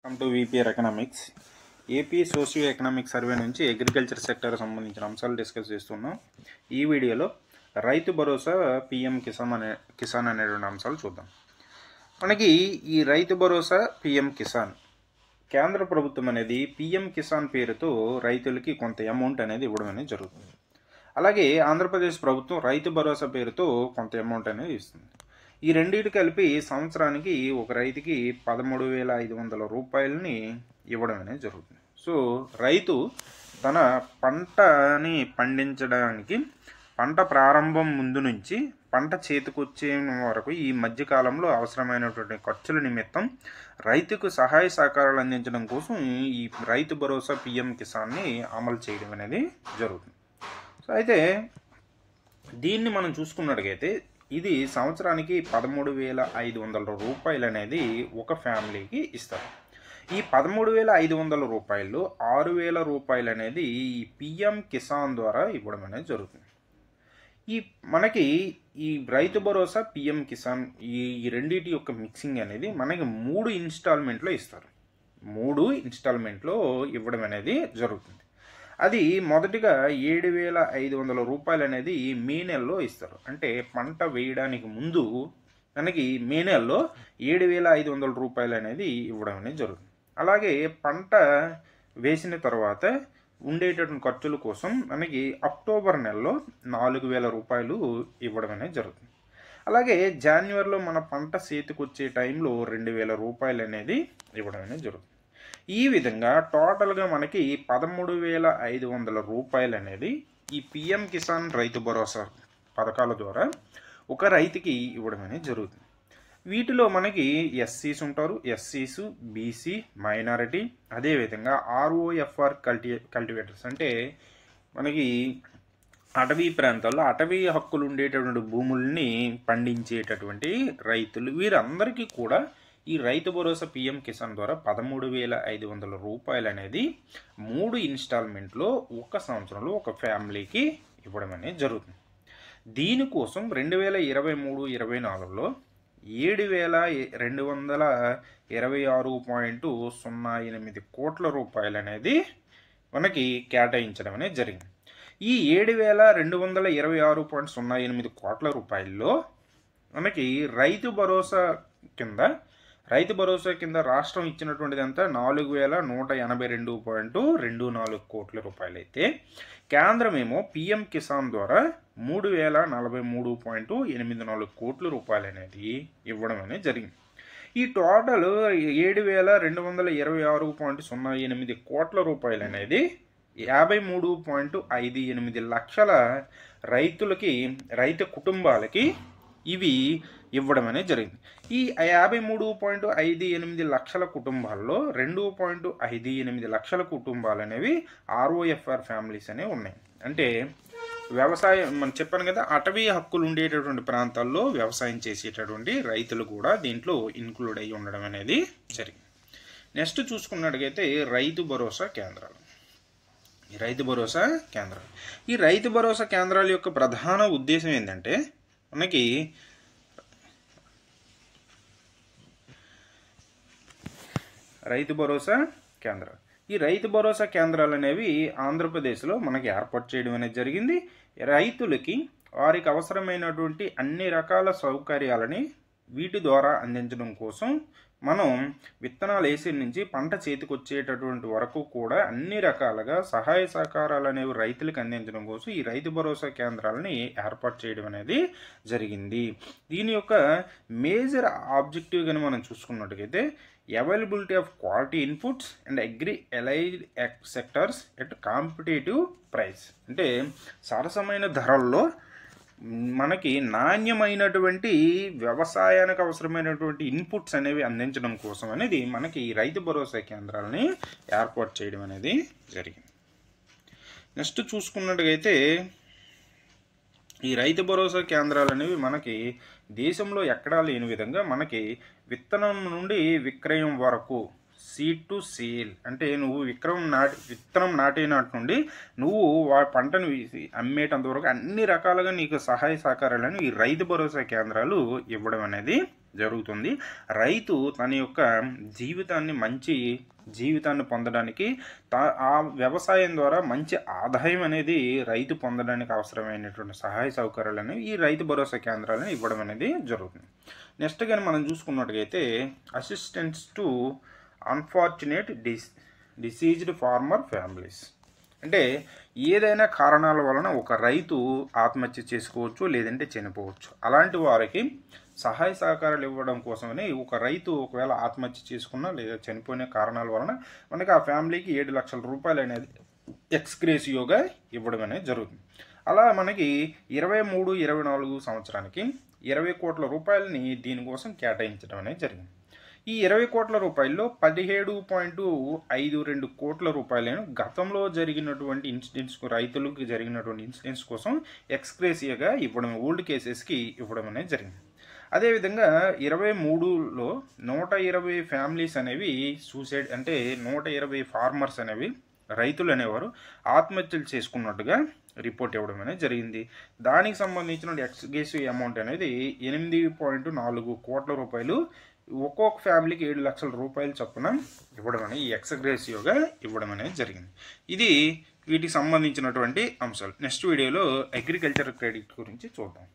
Welcome to VPR economics. AP socio economic survey నుంచి agriculture sector సంబంధించిన అంశాలు discuss చేస్తున్నాం. ఈ వీడియోలో రైతు భరోసా, పిఎం కిసాన్ అనేటువంటి అంశాలు చూద్దాం. మనకి ఈ రైతు భరోసా, పిఎం కిసాన్ కేంద్ర ప్రభుత్వం అనేది పిఎం కిసాన్ పేరుతో రైతులకి కొంత అమౌంట్ అనేది ఇవ్వడం అనేది జరుగుతుంది. అలాగే ఆంధ్రప్రదేశ్ ప్రభుత్వం రైతు భరోసా పేరుతో కొంత అమౌంట్ అనేది ఇస్తుంది. ఈ రెండింటి కలిపి సంవత్సరానికి ఒక రైతుకి 13,500 రూపాయలని ఇవ్వడం అనేది జరుగుతుంది. సో రైతు తన పంటని పండించడానికి పంట ప్రారంభం ముందు నుంచి పంట చేతికొచ్చే వరకు ఈ మధ్యకాలంలో అవసరమైనటువంటి ఖర్చుల నిమిత్తం రైతుకు సహాయ సహకారాలు అందించడం కోసం ఈ రైతు భరోసా, పిఎం కిసాన్ని అమలు చేయడం అనేది జరుగుతుంది. సో అయితే దీన్ని మనం చూసుకున్నట్టుగైతే ఇది సంవత్సరానికి 13,500 రూపాయలు అనేది ఒక ఫ్యామిలీకి ఇస్తారు. ఈ 13,500 రూపాయలు 6,000 రూపాయలు అనేది ఈ పిఎం కిసాన్ ద్వారా ఇవ్వడం అనేది జరుగుతుంది. మనకి ఈ రైతు భరోసా, పిఎం కిసాన్ ఈ రెండింటి యొక్క మిక్సింగ్ అనేది మనకి 3 ఇన్స్టాల్మెంట్లో ఇస్తారు. 3 ఇన్స్టాల్మెంట్లో ఇవ్వడం అనేది జరుగుతుంది. అది మొదటిగా 7,500 రూపాయలు అనేది మే నెలలో ఇస్తారు. అంటే పంట వేయడానికి ముందు మనకి మే నెలలో 7,500 రూపాయలు అనేది ఇవ్వడం అనేది జరుగుతుంది. అలాగే పంట వేసిన తర్వాత ఉండేటటువంటి ఖర్చుల కోసం మనకి అక్టోబర్ నెలలో 4,000 రూపాయలు ఇవ్వడం అనేది జరుగుతుంది. అలాగే జనవరిలో మన పంట చేతికొచ్చే టైంలో 2,000 రూపాయలు అనేది ఇవ్వడం అనేది జరుగుతుంది. ఈ విధంగా టోటల్గా మనకి 13,500 రూపాయలు అనేది ఈ పిఎం కిసాన్ రైతు భరోసా పథకాల ద్వారా ఒక రైతుకి ఇవ్వడం అనేది జరుగుతుంది. వీటిలో మనకి ఎస్సీస్ ఉంటారు, ఎస్సీస్, బీసీ, మైనారిటీ, అదేవిధంగా ఆర్ఓఎఫ్ఆర్ కల్టివేటర్స్ అంటే మనకి అటవీ ప్రాంతాల్లో అటవీ హక్కులు ఉండేటటువంటి భూముల్ని పండించేటటువంటి రైతులు, వీరందరికీ కూడా ఈ రైతు భరోసా, పిఎం కిసాన్ ద్వారా 13,500 రూపాయలు అనేది 3 ఇన్స్టాల్మెంట్లో ఒక సంవత్సరంలో ఒక ఫ్యామిలీకి ఇవ్వడం అనేది జరుగుతుంది. దీనికోసం 2023-24లో 7,226.08 కోట్ల రూపాయలు అనేది మనకి కేటాయించడం అనేది జరిగింది. ఈ 7,226.08 కోట్ల రూపాయల్లో మనకి రైతు భరోసా కింద రాష్ట్రం ఇచ్చినటువంటిది అంతా 4,182.24 కోట్ల రూపాయలు అయితే కేంద్రం ఏమో పిఎం కిసాన్ ద్వారా 3,043.84 కోట్ల రూపాయలు అనేది ఇవ్వడం అనేది జరిగింది. ఈ టోటల్ 7,226.08 కోట్ల రూపాయలు అనేది 53.58 లక్షల రైతు కుటుంబాలకి ఇవి ఇవ్వడం అనేది జరిగింది. ఈ 53.58 లక్షల కుటుంబాల్లో 2.58 లక్షల కుటుంబాలు అనేవి ఆర్ఓఎఫ్ఆర్ ఫ్యామిలీస్ అనేవి ఉన్నాయి. అంటే వ్యవసాయం మనం చెప్పాను కదా, అటవీ హక్కులు ఉండేటటువంటి ప్రాంతాల్లో వ్యవసాయం చేసేటటువంటి రైతులు కూడా దీంట్లో ఇన్క్లూడ్ అయ్యి ఉండడం అనేది జరిగింది. నెక్స్ట్ చూసుకున్నట్టుగైతే రైతు భరోసా కేంద్రాలు. ఈ రైతు భరోసా కేంద్రాల యొక్క ప్రధాన ఉద్దేశం ఏంటంటే మనకి రైతు భరోసా కేంద్రాలు. ఈ రైతు భరోసా కేంద్రాలు అనేవి ఆంధ్రప్రదేశ్లో మనకి ఏర్పాటు చేయడం అనేది జరిగింది. రైతులకి వారికి అవసరమైనటువంటి అన్ని రకాల సౌకర్యాలని వీటి ద్వారా అందించడం కోసం మనం విత్తనాలు వేసే నుంచి పంట చేతికొచ్చేటటువంటి వరకు కూడా అన్ని రకాలుగా సహాయ సహకారాలు అనేవి రైతులకు అందించడం కోసం ఈ రైతు భరోసా కేంద్రాలని ఏర్పాటు చేయడం అనేది జరిగింది. దీని యొక్క మేజర్ ఆబ్జెక్టివ్ కానీ మనం చూసుకున్నట్టుగైతే availability of quality inputs and allied sectors at competitive price. అంటే సరసమైన ధరల్లో మనకి నాణ్యమైనటువంటి వ్యవసాయానికి అవసరమైనటువంటి ఇన్పుట్స్ అనేవి అందించడం కోసం అనేది మనకి ఈ రైతు భరోసా కేంద్రాలని ఏర్పాటు చేయడం అనేది జరిగింది. నెక్స్ట్ చూసుకున్నట్టుగైతే ఈ రైతు భరోసా కేంద్రాలు అనేవి మనకి దేశంలో ఎక్కడా లేని విధంగా మనకి విత్తనం నుండి విక్రయం వరకు సీడ్ టు సేల్ అంటే నువ్వు విత్తనం నాటినట్టు నుండి నువ్వు పంటను అమ్మేటంత వరకు అన్ని రకాలుగా నీకు సహాయ సహకారాలను ఈ రైతు భరోసా కేంద్రాలు ఇవ్వడం అనేది జరుగుతుంది. రైతు తన యొక్క మంచి జీవితాన్ని పొందడానికి ఆ వ్యవసాయం ద్వారా మంచి ఆదాయం అనేది రైతు పొందడానికి అవసరమైనటువంటి సహాయ సౌకర్యాలను ఈ రైతు భరోసా కేంద్రాలను ఇవ్వడం అనేది జరుగుతుంది. నెక్స్ట్ కానీ మనం చూసుకున్నట్టుగైతే assistance to unfortunate deceased farmer families, అంటే ఏదైనా కారణాల వలన ఒక రైతు ఆత్మహత్య చేసుకోవచ్చు, లేదంటే చనిపోవచ్చు. అలాంటి వారికి సహాయ సహకారాలు ఇవ్వడం కోసమని ఒక రైతు ఒకవేళ ఆత్మహత్య చేసుకున్నా లేదా చనిపోయిన కారణాల వలన మనకి ఆ ఫ్యామిలీకి 7 లక్షల రూపాయలు అనేది ఎక్స్గ్రేషియోగా ఇవ్వడం అనేది జరుగుతుంది. అలా మనకి 23-24 సంవత్సరానికి 20 కోట్ల రూపాయలని దీనికోసం కేటాయించడం అనేది జరిగింది. ఈ 20 కోట్ల రూపాయల్లో 17.52 కోట్ల రూపాయలను గతంలో జరిగినటువంటి ఇన్సిడెంట్స్, రైతులకు జరిగినటువంటి ఇన్సిడెంట్స్ కోసం ఎక్స్గ్రేషియాగా ఇవ్వడం, ఓల్డ్ కేసెస్కి ఇవ్వడం అనేది జరిగింది. అదేవిధంగా 23లో 120 ఫ్యామిలీస్ అనేవి సూసైడ్, అంటే 120 ఫార్మర్స్ అనేవి, రైతులు అనేవారు ఆత్మహత్యలు చేసుకున్నట్టుగా రిపోర్ట్ ఇవ్వడం అనేది జరిగింది. దానికి సంబంధించిన ఎక్స్గ్రేషియో అమౌంట్ అనేది 8.4 కోట్ల రూపాయలు, ఒక్కొక్క ఫ్యామిలీకి 7 లక్షల రూపాయలు చొప్పున ఇవ్వడం అనేది ఈ ఎక్స్గ్రేషియోగా ఇవ్వడం అనేది జరిగింది. ఇది వీటికి సంబంధించినటువంటి అంశాలు. నెక్స్ట్ వీడియోలో అగ్రికల్చర్ క్రెడిట్ గురించి చూద్దాం.